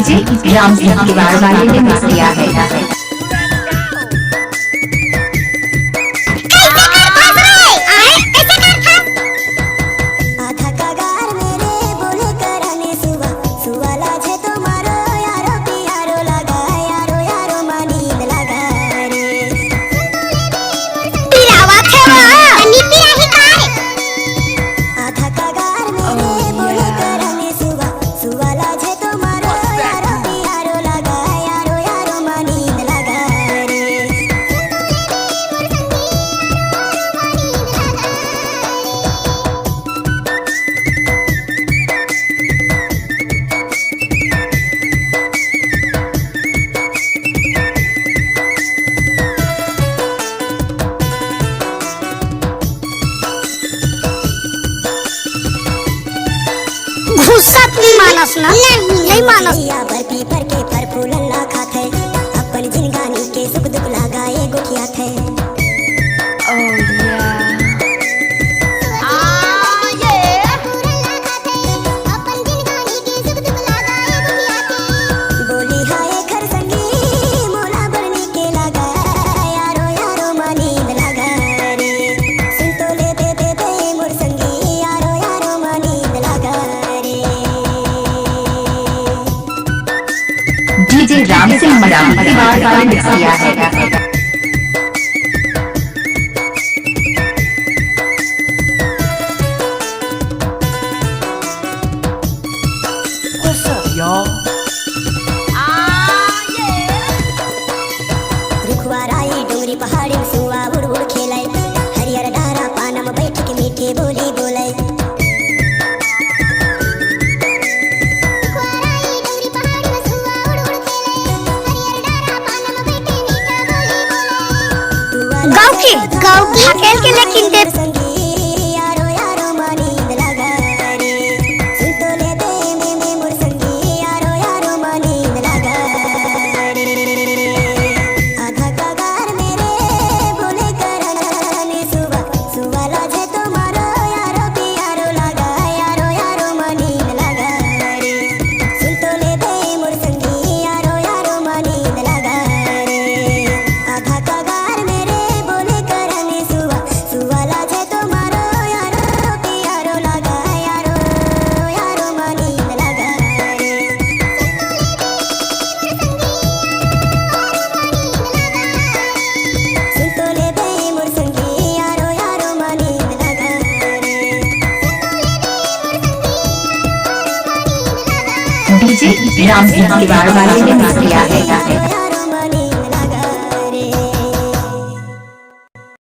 DJ Ram Singh किवाड़ वाले ने मिक्स किया है। गुस्सा नहीं मानस ना नहीं मानस बर्फी भर के फर फूल ला खाते अपन जिंदगानी के सुख दुख लगाए गुठिया थे। बोली हाय घर संगी मोला बरनी के लगा यारो यारो मानींद लगा रे सुन तो ले दे मोर संगी यारो यारो मानींद लगा रे। डीजे राम सिंह मराठी किवाड़ वाले ने मिक्स किया है। रुखवाराई डोंगरी पहाड़ी में सुआ उड़ उड़ खेलाय हरियर डारा पाना में बैठ के मीठे बोली बोले। गाँव की खेल के लेकिन दे यारो यारो मानींद लगा रे सुन तो ले दे में मोर संगी यारो यारो मानींद लगा रे। आधा कगार मेरे बोले करने सुबह सुबह लाजे तुम्हारो यारो प्यारो लगा यारो यारो मानींद लगा रे सुन तो ले दे मोर संगी यारो यारो मानींद लगा रे। आधा कगार मेरे बोले करने सुबह सुबह लाजे तुम्हारो यारो प्यारो लगा यारो यारो मानींद लगा रे सुन तो ले दे मोर संगी यारो यारो मानींद लगा रे। डीजे राम सिंह किवाड़ वाले ने मिक्स किया है।